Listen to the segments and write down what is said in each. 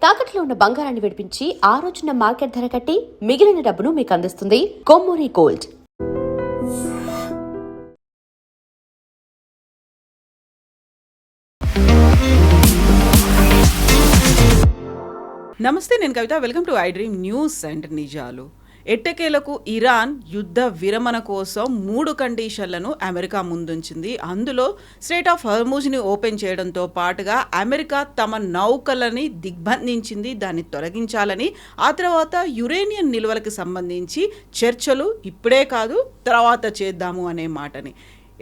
తాకట్లో ఉన్న బంగారాన్ని విడిపించి ఆ రోజున మార్కెట్ ధర కట్టి మిగిలిన డబ్బును మీకు అందిస్తుంది కొమ్మూరి గోల్డ్. నమస్తే, నేను Kavitha. Welcome to I dream news and నిజాలు. ఎట్టకేలకు ఇరాన్ యుద్ధ విరమణ కోసం 3 కండిషన్లను అమెరికా ముందుంచింది. అందులో స్ట్రెయిట్ ఆఫ్ హర్మూజ్ని ఓపెన్ చేయడంతో పాటుగా అమెరికా తమ నౌకలని దిగ్బంధించింది, దాన్ని తొలగించాలని. ఆ తర్వాత యురేనియం నిల్వలకు సంబంధించి చర్చలు ఇప్పుడే కాదు తర్వాత చేద్దాము అనే మాటని.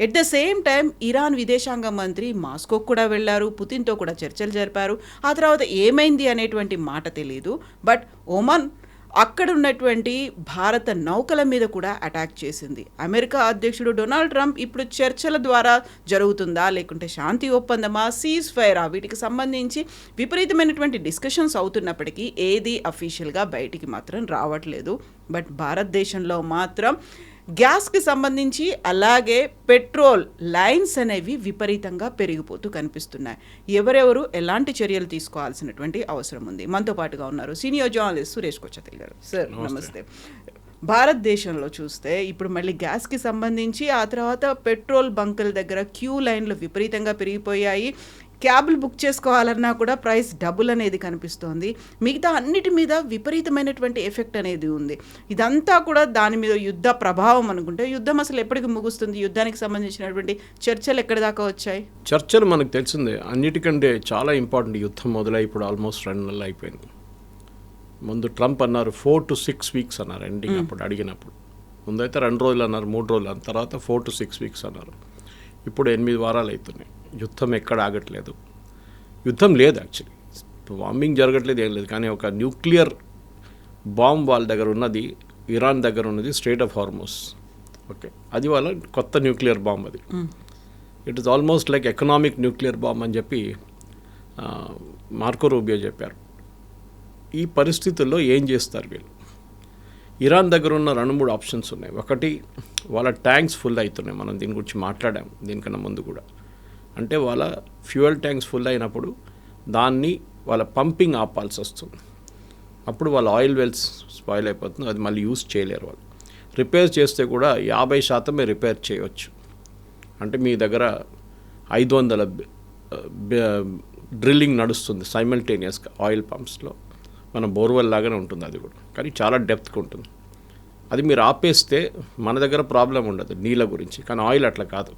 At the same time Iran విదేశాంగ మంత్రి మాస్కోకు కూడా వెళ్ళారు, పుతిన్తో కూడా చర్చలు జరిపారు. ఆ తర్వాత ఏమైంది అనేటువంటి మాట తెలియదు. బట్ ఒమన్ అక్కడ ఉన్నటువంటి భారత నౌకల మీద కూడా అటాక్ చేసింది. అమెరికా అధ్యక్షుడు డొనాల్డ్ ట్రంప్ ఇప్పుడు చర్చల ద్వారా జరుగుతుందా లేకుంటే శాంతి ఒప్పందమా, సీజ్ ఫైరా, వీటికి సంబంధించి విపరీతమైనటువంటి డిస్కషన్స్ అవుతున్నప్పటికీ ఏది అఫీషియల్గా బయటికి మాత్రం రావట్లేదు. బట్ భారతదేశంలో మాత్రం గ్యాస్కి సంబంధించి అలాగే పెట్రోల్ లైన్స్ అనేవి విపరీతంగా పెరిగిపోతూ కనిపిస్తున్నాయి. ఎవరెవరు ఎలాంటి చర్యలు తీసుకోవాల్సినటువంటి అవసరం ఉంది? మనతో పాటుగా ఉన్నారు సీనియర్ జర్నలిస్ట్ సురేష్ కొచ్చతిల్ గారు. సార్ నమస్తే. భారతదేశంలో చూస్తే ఇప్పుడు మళ్ళీ గ్యాస్కి సంబంధించి ఆ తర్వాత పెట్రోల్ బంకుల దగ్గర క్యూ లైన్లు విపరీతంగా పెరిగిపోయాయి. క్యాబ్లు బుక్ చేసుకోవాలన్నా కూడా ప్రైస్ డబుల్ అనేది కనిపిస్తోంది. మిగతా అన్నిటి మీద విపరీతమైనటువంటి ఎఫెక్ట్ అనేది ఉంది. ఇదంతా కూడా దాని మీద యుద్ధ ప్రభావం అనుకుంటే యుద్ధం అసలు ఎప్పటికి ముగుస్తుంది? యుద్ధానికి సంబంధించినటువంటి చర్చలు ఎక్కడి దాకా వచ్చాయి? చర్చలు మనకు తెలిసిందే. అన్నిటికంటే చాలా ఇంపార్టెంట్ యుద్ధం మొదలై ఇప్పుడు ఆల్మోస్ట్ 2 నెలలు అయిపోయింది. ముందు ట్రంప్ అన్నారు 4 to 6 weeks అన్నారు ఎండింగ్. అప్పుడు అడిగినప్పుడు ముందైతే 2 రోజులు అన్నారు, 3 రోజులు అన్న తర్వాత 4 to 6 weeks అన్నారు. ఇప్పుడు 8 వారాలు అవుతున్నాయి. యుద్ధం ఎక్కడ ఆగట్లేదు. యుద్ధం లేదు, యాక్చువల్లీ బాంబింగ్ జరగట్లేదు, ఏం లేదు. కానీ ఒక న్యూక్లియర్ బాంబ్ వాళ్ళ దగ్గర ఉన్నది, ఇరాన్ దగ్గర ఉన్నది స్ట్రెయిట్ ఆఫ్ హార్మూజ్. ఓకే, అది వాళ్ళ కొత్త న్యూక్లియర్ బాంబ్. అది it is almost like economic nuclear bomb అని చెప్పి మార్కో రూబియో చెప్పారు. ఈ పరిస్థితుల్లో ఏం చేస్తారు వీళ్ళు? ఇరాన్ దగ్గర ఉన్న 2-3 ఆప్షన్స్ ఉన్నాయి. ఒకటి, వాళ్ళ ట్యాంక్స్ ఫుల్ అవుతున్నాయి. మనం దీని గురించి మాట్లాడాం దీనికన్నా ముందు కూడా. అంటే వాళ్ళ ఫ్యూయల్ ట్యాంక్స్ ఫుల్ అయినప్పుడు దాన్ని వాళ్ళ పంపింగ్ ఆపాల్సి వస్తుంది. అప్పుడు వాళ్ళ ఆయిల్ వెల్స్ స్పాయిల్ అయిపోతుంది, అది మళ్ళీ యూజ్ చేయలేరు వాళ్ళు. రిపేర్ చేస్తే కూడా 50% రిపేర్ చేయవచ్చు. అంటే మీ దగ్గర 500 డ్రిల్లింగ్ నడుస్తుంది సైమల్టేనియస్గా ఆయిల్ పంప్స్లో. మన బోర్వెల్ లాగానే ఉంటుంది అది కూడా, కానీ చాలా డెప్త్గా ఉంటుంది. అది మీరు ఆపేస్తే మన దగ్గర ప్రాబ్లం ఉండదు నీళ్ళ గురించి, కానీ ఆయిల్ అట్లా కాదు.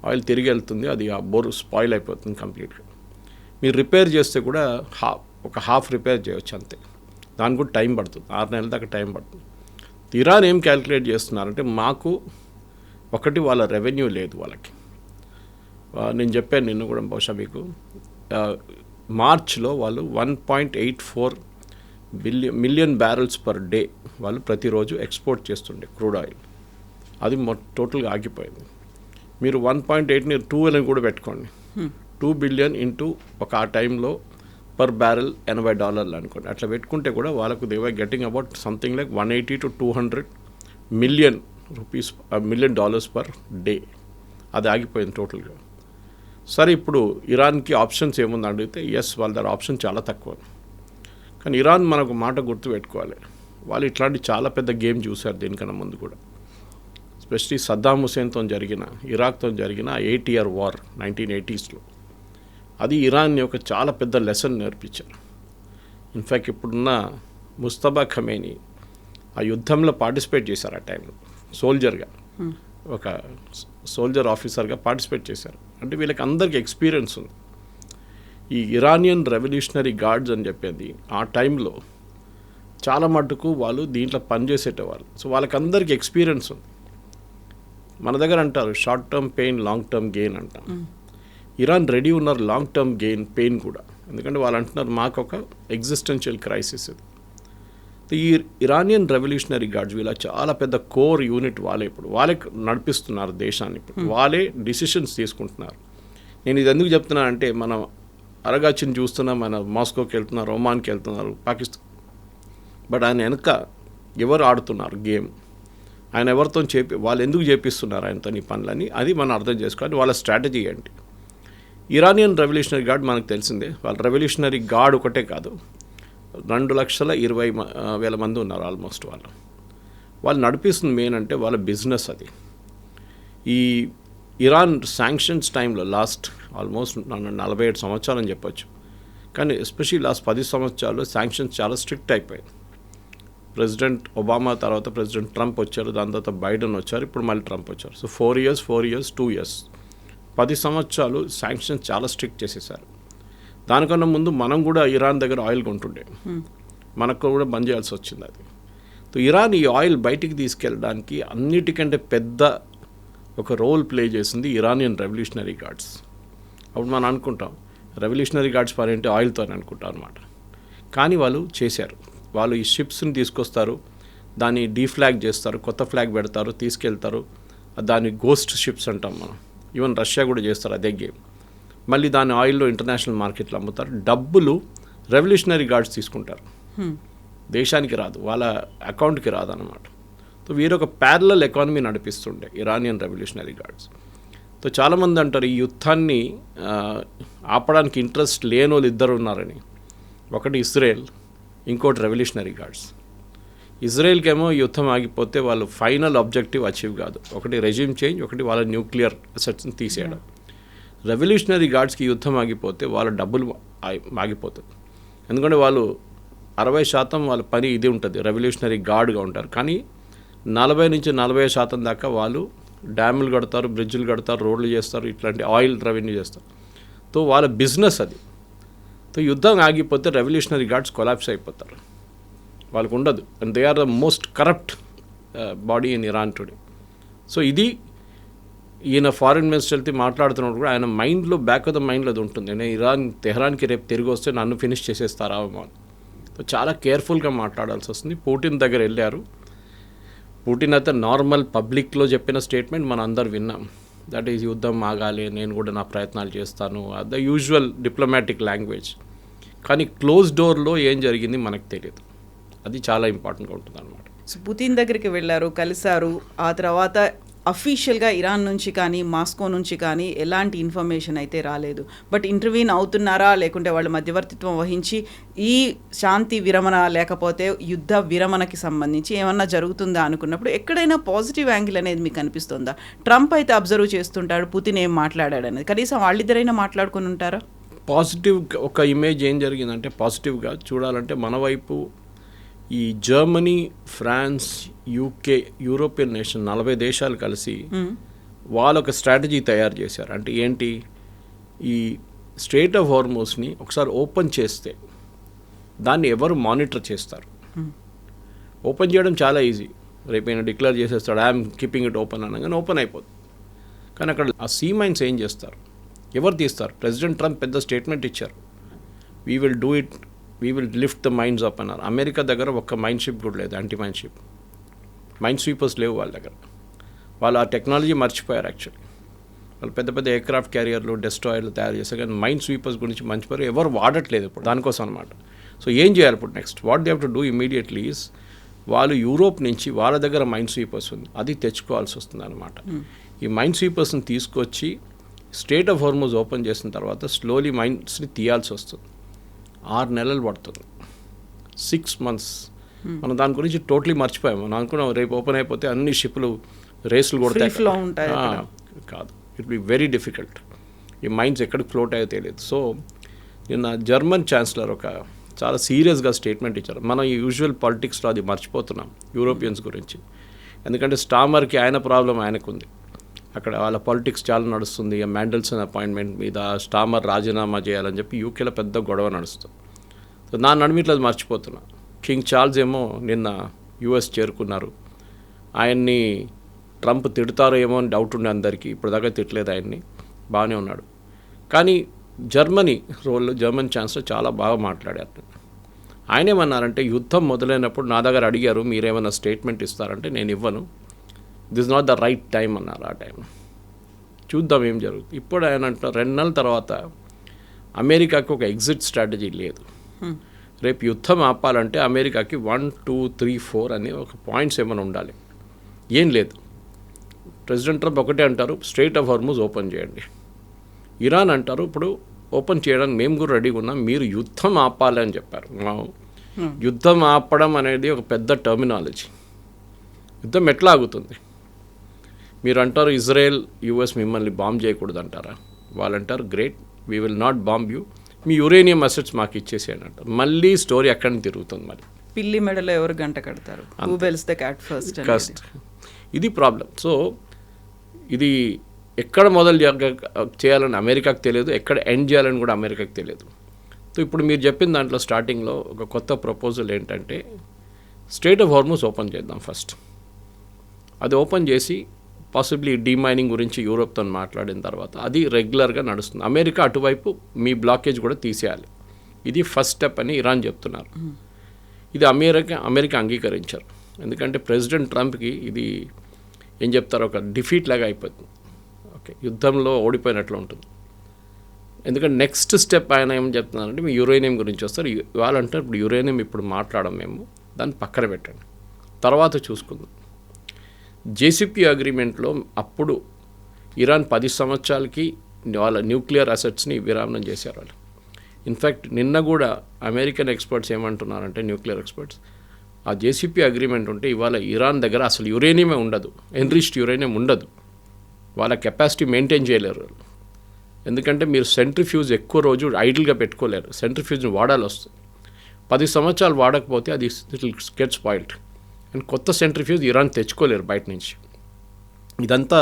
ఆయిల్ తిరిగి వెళ్తుంది, అది ఆ బోర్ స్పాయిల్ అయిపోతుంది కంప్లీట్గా. మీరు రిపేర్ చేస్తే కూడా ఒక హాఫ్ రిపేర్ చేయవచ్చు అంతే. దానికి కూడా టైం పడుతుంది, 6 నెలల దాకా టైం పడుతుంది. ఇరాన్ ఏం క్యాలిక్యులేట్ చేస్తున్నారంటే, మాకు ఒకటి వాళ్ళ రెవెన్యూ లేదు వాళ్ళకి. నేను చెప్పాను నిన్ను కూడా బహుశా మీకు, మార్చ్లో వాళ్ళు 1.84 మిలియన్ బ్యారెల్స్ పర్ డే వాళ్ళు ప్రతిరోజు ఎక్స్పోర్ట్ చేస్తుండే క్రూడ్ ఆయిల్. అది టోటల్గా ఆగిపోయింది. మీరు 1.8ని 2 అని కూడా పెట్టుకోండి. 2 బిలియన్ ఇంటూ ఒక ఆ టైంలో పర్ బ్యారెల్ $80 అనుకోండి. అట్లా పెట్టుకుంటే కూడా వాళ్ళకు they were getting about something like 180 to 200 million dollars per day. అది ఆగిపోయింది టోటల్గా. సరే, ఇప్పుడు ఇరాన్కి ఆప్షన్స్ ఏముంది అడిగితే, ఎస్, వాళ్ళ దగ్గర ఆప్షన్ చాలా తక్కువ. కానీ ఇరాన్ మనకు మాట గుర్తు పెట్టుకోవాలి, వాళ్ళు ఇట్లాంటి చాలా పెద్ద గేమ్ చూశారు దీనికన్నా ముందు కూడా. ఎస్పెషలీ సద్దాం హుసేన్తో జరిగిన, ఇరాక్తో జరిగిన 8 year వార్ 1980sలో, అది ఇరాన్ ఒక చాలా పెద్ద లెసన్ నేర్పించారు. ఇన్ఫ్యాక్ట్ ఇప్పుడున్న ముస్తఫా ఖమేనీ ఆ యుద్ధంలో పార్టిసిపేట్ చేశారు. ఆ టైంలో సోల్జర్గా, ఒక సోల్జర్ ఆఫీసర్గా పార్టిసిపేట్ చేశారు. అంటే వీళ్ళకి అందరికీ ఎక్స్పీరియన్స్ ఉంది. ఈ ఇరానియన్ రెవల్యూషనరీ గార్డ్స్ అని చెప్పేది ఆ టైంలో చాలా మటుకు వాళ్ళు దీంట్లో పనిచేసేటవాళ్ళు. సో వాళ్ళకందరికీ ఎక్స్పీరియన్స్ ఉంది. మన దగ్గర అంటారు short term pain, long term gain అంటాం. ఇరాన్ రెడీ ఉన్నారు లాంగ్ టర్మ్ గెయిన్, పెయిన్ కూడా. ఎందుకంటే వాళ్ళు అంటున్నారు మాకు ఒక ఎగ్జిస్టెన్షియల్ క్రైసిస్ ఇది. ఈ ఇరానియన్ రెవల్యూషనరీ గార్డ్స్ వీళ్ళ చాలా పెద్ద కోర్ యూనిట్. వాళ్ళే నడిపిస్తున్నారు దేశాన్ని. ఇప్పుడు వాళ్ళే డిసిషన్స్ తీసుకుంటున్నారు. నేను ఇది ఎందుకు చెప్తున్నానంటే, మనం అరగాచిని చూస్తున్నాం, మన మాస్కోకి వెళ్తున్నారు, ఒమాన్కి వెళ్తున్నారు, పాకిస్తాన్. బట్ ఆయన వెనక ఎవరు ఆడుతున్నారు గేమ్, ఆయన ఎవరితో వాళ్ళు ఎందుకు చేపిస్తున్నారు ఆయనతో ఈ పనులని, అది మనం అర్థం చేసుకోవాలి. వాళ్ళ స్ట్రాటజీ ఏంటి? ఇరానియన్ రెవల్యూషనరీ గార్డ్ మనకు తెలిసిందే. వాళ్ళ రెవల్యూషనరీ గార్డ్ ఒకటే కాదు, 2,20,000 మంది ఉన్నారు ఆల్మోస్ట్. వాళ్ళు నడిపిస్తుంది మెయిన్ అంటే వాళ్ళ బిజినెస్ అది. ఈ ఇరాన్ శాంక్షన్స్ టైంలో లాస్ట్ ఆల్మోస్ట్ 47 సంవత్సరాలని చెప్పొచ్చు, కానీ ఎస్పెషల్లీ లాస్ట్ 10 సంవత్సరాలు శాంక్షన్స్ చాలా స్ట్రిక్ట్ అయిపోయింది. ప్రెసిడెంట్ ఒబామా తర్వాత ప్రెసిడెంట్ ట్రంప్ వచ్చారు, దాని తర్వాత బైడెన్ వచ్చారు, ఇప్పుడు మళ్ళీ ట్రంప్ వచ్చారు. సో 4 years 2 years 10 సంవత్సరాలు శాంక్షన్స్ చాలా స్ట్రిక్ట్ చేసేసారు. దానికన్నా ముందు మనం కూడా ఇరాన్ దగ్గర ఆయిల్ కొంటుండే, మనకు కూడా బంద్ చేయాల్సి వచ్చింది అది. సో ఇరాన్ ఈ ఆయిల్ బయటికి తీసుకెళ్ళడానికి అన్నిటికంటే పెద్ద ఒక రోల్ ప్లే చేసింది ఇరానియన్ రెవల్యూషనరీ గార్డ్స్. అప్పుడు మనం అనుకుంటాం రెవల్యూషనరీ గార్డ్స్ పని అంటే ఆయిల్తో అని అనుకుంటాం అనమాట. కానీ వాళ్ళు చేశారు. వాళ్ళు ఈ షిప్స్ని తీసుకొస్తారు, దాన్ని డీఫ్లాగ్ చేస్తారు, కొత్త ఫ్లాగ్ పెడతారు, తీసుకెళ్తారు. దాన్ని గోస్ట్ షిప్స్ అంటాం మనం. ఈవెన్ రష్యా కూడా చేస్తారు అదే గేమ్. మళ్ళీ దాని ఆయిల్లో ఇంటర్నేషనల్ మార్కెట్లో అమ్ముతారు. డబ్బులు రెవల్యూషనరీ గార్డ్స్ తీసుకుంటారు, దేశానికి రాదు, వాళ్ళ అకౌంట్కి రాదు అన్నమాట. సో వీరొక ప్యారలల్ ఎకానమీ నడిపిస్తుండే ఇరానియన్ రెవల్యూషనరీ గార్డ్స్. సో చాలామంది అంటారు ఈ యుద్ధాన్ని ఆపడానికి ఇంట్రెస్ట్ లేని వాళ్ళు ఇద్దరు ఉన్నారని. ఒకటి ఇజ్రాయెల్, ఇంకోటి రెవల్యూషనరీ గార్డ్స్. ఇజ్రాయెల్కేమో యుద్ధం ఆగిపోతే వాళ్ళు ఫైనల్ ఆబ్జెక్టివ్ అచీవ్ కాదు, ఒకటి రెజ్యూమ్ చేంజ్, ఒకటి వాళ్ళ న్యూక్లియర్ అసెట్స్ని తీసేయడం. రెవల్యూషనరీ గార్డ్స్కి యుద్ధం ఆగిపోతే వాళ్ళ డబ్బులు ఆగిపోతుంది. ఎందుకంటే వాళ్ళు 60% వాళ్ళ పని ఇది ఉంటుంది, రెవల్యూషనరీ గార్డ్గా ఉంటారు. కానీ 40-40% దాకా వాళ్ళు డ్యాములు కడతారు, బ్రిడ్జ్లు కడతారు, రోడ్లు చేస్తారు, ఇట్లాంటి ఆయిల్ రెవెన్యూ చేస్తారు. సో వాళ్ళ బిజినెస్ అది. సో యుద్ధం ఆగిపోతే రెవల్యూషనరీ గార్డ్స్ కొలాప్స్ అయిపోతారు, వాళ్ళకు ఉండదు. And they are the most corrupt body in Iran today. So ఇది ఈయన ఫారిన్ మినిస్టర్ వెళ్తే మాట్లాడుతున్నప్పుడు కూడా ఆయన మైండ్లో బ్యాక్ ఆఫ్ ద మైండ్లో అది ఉంటుంది, నేను ఇరాన్ తెహ్రాన్కి రేపు తిరిగి వస్తే నన్ను ఫినిష్ చేసేస్తారా అని. సో చాలా కేర్ఫుల్గా మాట్లాడాల్సి వస్తుంది. పుటిన్ దగ్గర వెళ్ళారు. పుటిన్ అయితే నార్మల్ పబ్లిక్లో చెప్పిన స్టేట్మెంట్ మనం అందరు విన్నాం, దట్ ఈజ్ యుద్ధం ఆగాలి, నేను కూడా నా ప్రయత్నాలు చేస్తాను, ద యూజువల్ డిప్లొమాటిక్ లాంగ్వేజ్. కానీ క్లోజ్ డోర్లో ఏం జరిగింది మనకు తెలియదు. అది చాలా ఇంపార్టెంట్గా ఉంటుంది అనమాట. సో పుతిన్ దగ్గరికి వెళ్ళారు, కలిశారు. ఆ తర్వాత అఫీషియల్గా ఇరాన్ నుంచి కానీ మాస్కో నుంచి కానీ ఎలాంటి ఇన్ఫర్మేషన్ అయితే రాలేదు. బట్ ఇంటర్వ్యూన్ అవుతున్నారా లేకుంటే వాళ్ళు మధ్యవర్తిత్వం వహించి ఈ శాంతి విరమణ లేకపోతే యుద్ధ విరమణకి సంబంధించి ఏమన్నా జరుగుతుందా అనుకున్నప్పుడు ఎక్కడైనా పాజిటివ్ యాంగిల్ అనేది మీకు అనిపిస్తుందా? ట్రంప్ అయితే అబ్జర్వ్ చేస్తుంటాడు, పుతిన్ ఏం మాట్లాడాడు అనేది. కనీసం వాళ్ళిద్దరైనా మాట్లాడుకుని ఉంటారా? పాజిటివ్ ఒక ఇమేజ్ ఏం జరిగిందంటే, పాజిటివ్గా చూడాలంటే మన వైపు ఈ Germany, France, UK, European nation 40 దేశాలు కలిసి వాళ్ళు ఒక స్ట్రాటజీ తయారు చేశారు. అంటే ఏంటి, ఈ స్ట్రెయిట్ ఆఫ్ హార్మోస్ని ఒకసారి ఓపెన్ చేస్తే దాన్ని ఎవరు మానిటర్ చేస్తారు? ఓపెన్ చేయడం చాలా ఈజీ, రేపైనా డిక్లేర్ చేసేస్తాడు ఐఎమ్ కీపింగ్ ఇట్ ఓపెన్ అనగానే ఓపెన్ అయిపోతుంది. కానీ అక్కడ ఆ సీ మైన్స్ ఏం చేస్తారు, ఎవరు తీస్తారు? ప్రెసిడెంట్ ట్రంప్ పెద్ద స్టేట్మెంట్ ఇచ్చారు, we will do it, we will lift the mines up అన్నారు. అమెరికా దగ్గర ఒక్క మైన్ షిప్ కూడా లేదు, anti mine ship, mine sweepers లేవు వాళ్ళ దగ్గర. వాళ్ళు ఆ టెక్నాలజీ మర్చిపోయారు యాక్చువల్లీ. వాళ్ళు పెద్ద పెద్ద ఎయిర్క్రాఫ్ట్ క్యారియర్లు, డెస్ట్రాయర్లు తయారు చేశారు, కానీ మైన్ స్వీపర్స్ గురించి మర్చిపోయారు, ఎవరు వాడట్లేదు ఇప్పుడు దానికోసం అనమాట. సో ఏం చేయాలి ఇప్పుడు next? What they have to do immediately is, వాళ్ళు యూరోప్ నుంచి వాళ్ళ దగ్గర మైన్ స్వీపర్స్ ఉంది, అది తెచ్చుకోవాల్సి వస్తుంది అనమాట. ఈ మైన్ స్వీపర్స్ని తీసుకొచ్చి స్ట్రెయిట్ ఆఫ్ హార్మోస్ ఓపెన్ చేసిన తర్వాత స్లోలీ మైన్స్ని తీయాల్సి వస్తుంది. 6 నెలలు పడుతుంది, 6 months. మనం దాని గురించి టోటలీ మర్చిపోయాము. మనం అనుకున్నాం రేపు ఓపెన్ అయిపోతే అన్ని షిప్లు రేసులు కొడతాయి, కాదు. It be very difficult. ఈ మైన్స్ ఎక్కడికి ఫ్లోట్ అయ్యో తెలియదు. సో నిన్న జర్మన్ ఛాన్సలర్ ఒక చాలా సీరియస్గా స్టేట్మెంట్ ఇచ్చారు. మనం ఈ యూజువల్ పాలిటిక్స్లో అది మర్చిపోతున్నాం యూరోపియన్స్ గురించి. ఎందుకంటే స్టామర్కి ఆయన ప్రాబ్లం ఆయనకుంది, అక్కడ వాళ్ళ పాలిటిక్స్ చాలా నడుస్తుంది. మ్యాండల్సన్ అపాయింట్మెంట్ మీద స్టామర్ రాజీనామా చేయాలని చెప్పి యూకేలో పెద్ద గొడవ నడుస్తుంది. సో నా నడుమిట్లో అది మర్చిపోతున్నా. కింగ్ చార్ల్స్ ఏమో నిన్న యుఎస్ చేరుకున్నారు. ఆయన్ని ట్రంప్ తిడతారో ఏమో అని డౌట్ ఉండే అందరికీ, ఇప్పటిదాకా తిట్టలేదు ఆయన్ని, బాగానే ఉన్నాడు. కానీ జర్మనీ రోల్లో జర్మన్ ఛాన్సలర్ చాలా బాగా మాట్లాడారు. ఆయన ఏమన్నారంటే, యుద్ధం మొదలైనప్పుడు నా దగ్గర అడిగారు మీరేమైనా స్టేట్మెంట్ ఇస్తారంటే నేను ఇవ్వను, this not the right time అన్నారు. ఆ టైం చూద్దాం ఏం జరుగుతుంది. ఇప్పుడు ఆయన అంటున్నారు 2 నెలల తర్వాత అమెరికాకి ఒక ఎగ్జిట్ స్ట్రాటజీ లేదు. రేపు యుద్ధం ఆపాలంటే అమెరికాకి 1, 2, 3, 4 అనే ఒక పాయింట్స్ ఏమైనా ఉండాలి. ఏం లేదు. ప్రెసిడెంట్ ట్రంప్ ఒకటే అంటారు, స్ట్రెయిట్ ఆఫ్ హార్మోస్ ఓపెన్ చేయండి. ఇరాన్ అంటారు ఇప్పుడు ఓపెన్ చేయడానికి మేము కూడా రెడీగా ఉన్నాం, మీరు యుద్ధం ఆపాలి అని చెప్పారు. యుద్ధం ఆపడం అనేది ఒక పెద్ద టర్మినాలజీ. యుద్ధం ఎట్లా ఆగుతుంది? మీరు అంటారు ఇజ్రాయెల్ యుఎస్ మిమ్మల్ని బాంబ్ చేయకూడదు అంటారా? వాళ్ళు అంటారు great, we will not bomb you, me uranium assets మాకు ఇచ్చేసేయండి అంటారు. మళ్ళీ స్టోరీ ఎక్కడి నుంచి తిరుగుతుంది? మరి పిల్లి మెడలో ఎవరు గంట కడతారు? Who bells the cat first. ఇది ప్రాబ్లం. సో ఇది ఎక్కడ మొదలు చేయాలని అమెరికాకు తెలియదు, ఎక్కడ ఎండ్ చేయాలని కూడా అమెరికాకు తెలియదు. సో ఇప్పుడు మీరు చెప్పిన దాంట్లో స్టార్టింగ్లో ఒక కొత్త ప్రపోజల్ ఏంటంటే స్ట్రెయిట్ ఆఫ్ హార్మూజ్ ఓపెన్ చేద్దాం ఫస్ట్. అది ఓపెన్ చేసి పాసిబ్లీ డీమైనింగ్ గురించి యూరోప్తో మాట్లాడిన తర్వాత అది రెగ్యులర్గా నడుస్తుంది. అమెరికా అటువైపు మీ బ్లాకేజ్ కూడా తీసేయాలి. ఇది ఫస్ట్ స్టెప్ అని ఇరాన్ చెప్తున్నారు. ఇది అమెరికా అంగీకరించారు. ఎందుకంటే ప్రెసిడెంట్ ట్రంప్కి ఇది ఏం చెప్తారు, ఒక డిఫీట్ లాగా అయిపోతుంది. ఓకే, యుద్ధంలో ఓడిపోయినట్లు ఉంటుంది. ఎందుకంటే నెక్స్ట్ స్టెప్ ఆయన ఏం చెప్తున్నారంటే మీ యురేనియం గురించి వస్తారు. వాళ్ళంటే ఇప్పుడు యురేనియం ఇప్పుడు మాట్లాడడం, మేము దాన్ని పక్కన పెట్టండి, తర్వాత చూసుకుందాం. జేసీపీ అగ్రిమెంట్లో అప్పుడు ఇరాన్ 10 సంవత్సరాలకి వాళ్ళ న్యూక్లియర్ అసెట్స్ని విరామం చేశారు వాళ్ళు. ఇన్ఫ్యాక్ట్ నిన్న కూడా అమెరికన్ ఎక్స్పర్ట్స్ ఏమంటున్నారంటే, న్యూక్లియర్ ఎక్స్పర్ట్స్, ఆ జేసీపీ అగ్రిమెంట్ ఉంటే ఇవాళ ఇరాన్ దగ్గర అసలు యురేనియమే ఉండదు, ఎన్రిచ్డ్ యురేనియం ఉండదు. వాళ్ళ కెపాసిటీ మెయింటైన్ చేయలేరు. ఎందుకంటే మీరు సెంట్రిఫ్యూజ్ ఎక్కువ రోజు ఐడిల్గా పెట్టుకోలేరు, సెంట్రిఫ్యూజ్ని వాడాలి వస్తుంది. 10 సంవత్సరాలు వాడకపోతే అది గెట్ స్పాయిల్డ్. అండ్ కొత్త సెంట్రిఫ్యూజ్ ఇరాన్ తెచ్చుకోలేరు బయట నుంచి. ఇదంతా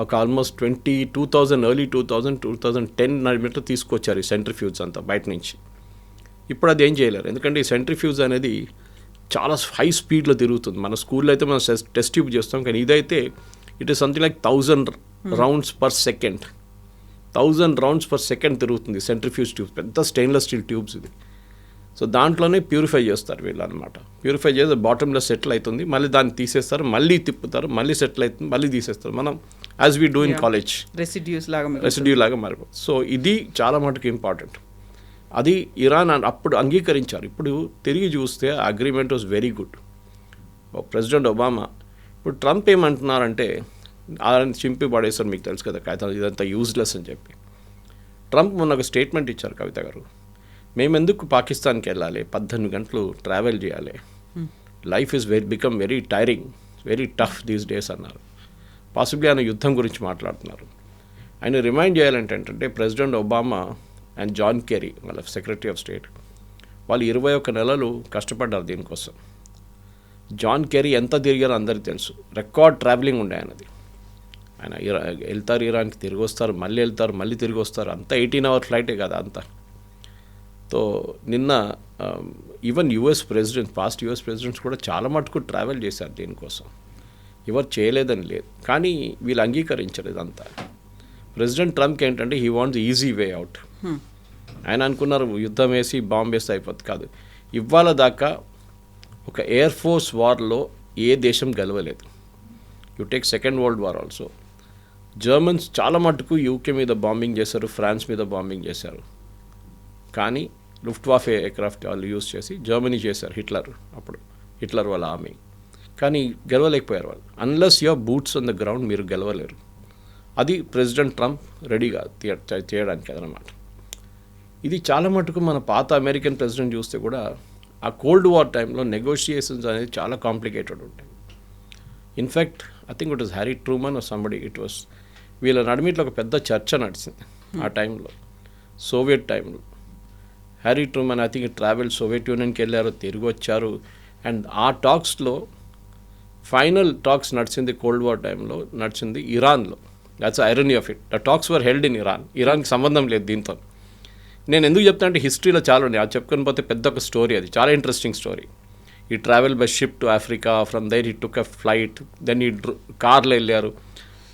ఒక ఆల్మోస్ట్ 2000 ఎర్లీ 2010 మీటర్ తీసుకొచ్చారు ఈ సెంట్రిఫ్యూజ్ అంతా బయట నుంచి. ఇప్పుడు అది ఏం చేయలేరు, ఎందుకంటే ఈ సెంట్రిఫ్యూజ్ అనేది చాలా హై స్పీడ్లో తిరుగుతుంది. మన స్కూల్లో అయితే మనం టెస్ట్ ట్యూబ్ చేస్తాం, కానీ ఇదైతే it is something like 1000 rounds per second. 1000 rounds per second తిరుగుతుంది సెంట్రిఫ్యూజ్ ట్యూబ్స్, పెద్ద స్టెయిన్లెస్ స్టీల్ ట్యూబ్స్ ఇది. సో దాంట్లోనే ప్యూరిఫై చేస్తారు వీళ్ళు అనమాట. ప్యూరిఫై చేసి బాటంలో సెటిల్ అవుతుంది, మళ్ళీ దాన్ని తీసేస్తారు, మళ్ళీ తిప్పుతారు, మళ్ళీ సెటిల్ అవుతుంది, మళ్ళీ తీసేస్తారు. మనం as we do in college residue లాగా మారిపోతుంది. సో ఇది చాలా మటుకు ఇంపార్టెంట్. అది ఇరాన్ అప్పుడు అంగీకరించారు. ఇప్పుడు తిరిగి చూస్తే agreement was very good. President Obama, ఇప్పుడు ట్రంప్ ఏమంటున్నారంటే ఆయన చింపి పడేస్తారు, మీకు తెలుసు కదా కాగితాలు, ఇదంతా యూజ్లెస్ అని చెప్పి. ట్రంప్ మొన్న ఒక స్టేట్మెంట్ ఇచ్చారు, కవిత గారు, మేమెందుకు పాకిస్తాన్కి వెళ్ళాలి, 18 గంటలు ట్రావెల్ చేయాలి, life is become very tiring, very tough these days అన్నారు. పాసిబ్లీ ఆయన యుద్ధం గురించి మాట్లాడుతున్నారు. ఆయన రిమైండ్ చేయాలంటే ఏంటంటే President Obama and John Kerry వాళ్ళ సెక్రటరీ ఆఫ్ స్టేట్, వాళ్ళు 21 నెలలు కష్టపడ్డారు దీనికోసం. జాన్ కెరీ ఎంత తిరిగారో అందరికీ తెలుసు, రికార్డ్ ట్రావెలింగ్ ఉండే ఆయనది. ఆయన వెళ్తారు ఇరాన్కి, తిరిగి వస్తారు, మళ్ళీ వెళ్తారు, మళ్ళీ తిరిగి వస్తారు, అంతా 18 అవర్ ఫ్లైటే కదా అంతా. సో నిన్న ఈవెన్ పాస్ట్ యుఎస్ ప్రెసిడెంట్స్ కూడా చాలా మటుకు ట్రావెల్ చేశారు దీనికోసం. ఎవరు చేయలేదని లేదు, కానీ వీళ్ళు అంగీకరించరు ఇదంతా. ప్రెసిడెంట్ ట్రంప్కి ఏంటంటే he wants easy way out. ఆయన అనుకున్నారు యుద్ధం వేసి బాంబు వేస్తే అయిపోతుంది, కాదు. ఇవాళ దాకా ఒక ఎయిర్ ఫోర్స్ వార్లో ఏ దేశం గెలవలేదు. You take second world war also, Germans చాలా మటుకు యూకే మీద బాంబింగ్ చేశారు, ఫ్రాన్స్ మీద బాంబింగ్ చేశారు, కానీ లుఫ్ట్వాఫే ఎయిర్క్రాఫ్ట్ వాళ్ళు యూజ్ చేసి జర్మనీ చేశారు, హిట్లర్ వాళ్ళ ఆర్మీ, కానీ గెలవలేకపోయారు వాళ్ళు. Unless your boots on the ground మీరు గెలవలేరు. అది ప్రెసిడెంట్ ట్రంప్ రెడీగా చేయడానికి అదనమాట. ఇది చాలా మటుకు మన పాత అమెరికన్ ప్రెసిడెంట్ చూస్తే కూడా ఆ కోల్డ్ వార్ టైంలో నెగోషియేషన్స్ అనేది చాలా కాంప్లికేటెడ్ ఉంటాయి. In fact I think it was Harry Truman or somebody, వీళ్ళ నడిమిట్లో ఒక పెద్ద చర్చ నడిచింది ఆ టైంలో, సోవియట్ టైంలో. Harry Truman I think travel Soviet యూనియన్కి వెళ్ళారు, తిరిగి వచ్చారు. అండ్ ఆ టాక్స్లో ఫైనల్ టాక్స్ నడిచింది కోల్డ్ వార్ టైంలో నడిచింది ఇరాన్లో. That's irony of it. The talks were held in ఇరాన్కి సంబంధం లేదు దీంతో. నేను ఎందుకు చెప్తాను అంటే హిస్టరీలో చాలా ఉన్నాయి, అది చెప్పుకొని పోతే పెద్ద ఒక స్టోరీ, అది చాలా interesting story. He travel by ship to Africa, from there he took a flight, then ఈ కార్లో వెళ్ళారు,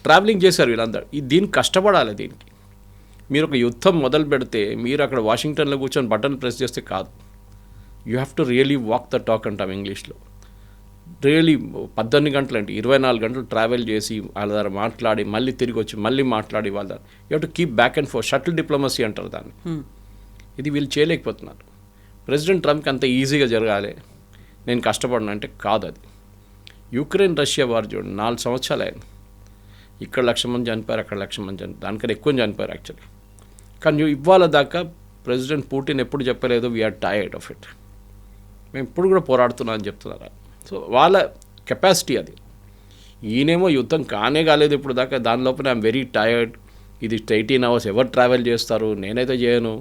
ట్రావెలింగ్ చేశారు వీళ్ళందరూ. దీనికి కష్టపడాలి. దీనికి మీరు ఒక యుద్ధం మొదలు పెడితే మీరు అక్కడ వాషింగ్టన్లో కూర్చొని బటన్ ప్రెస్ చేస్తే కాదు. You have to really walk the talk అంటాం ఇంగ్లీష్లో. రియలీ 18 గంటలు అంటే 24 గంటలు ట్రావెల్ చేసి వాళ్ళ దగ్గర మాట్లాడి మళ్ళీ తిరిగి వచ్చి మళ్ళీ మాట్లాడి వాళ్ళ దగ్గర you have to keep back and four, shuttle diplomacy అంటారు దాన్ని. ఇది వీళ్ళు చేయలేకపోతున్నారు. ప్రెసిడెంట్ ట్రంప్కి అంత ఈజీగా జరగాలి, నేను కష్టపడినా అంటే కాదు. అది యుక్రెయిన్ రష్యా వార్ చూడండి, 4 సంవత్సరాలు అయింది. ఇక్కడ 1,00,000 మంది చనిపోయారు, అక్కడ 1,00,000 మంది చనిపోయారు, దానికన్నా ఎక్కువ చనిపోయారు యాక్చువల్లీ. కానీ ఇవాళ దాకా ప్రెసిడెంట్ పుటిన్ ఎప్పుడు చెప్పలేదు వీఆర్ టైర్డ్ ఆఫ్ ఇట్, మేము ఇప్పుడు కూడా పోరాడుతున్నాం అని చెప్తున్నారు. సో వాళ్ళ కెపాసిటీ అది. ఈయనేమో యుద్ధం కానే కాలేదు ఇప్పుడు దాకా, దాని లోపల ఐఎమ్ వెరీ టైర్డ్, ఇది 18 hours ఎవరు ట్రావెల్ చేస్తారు, నేనైతే చేయను,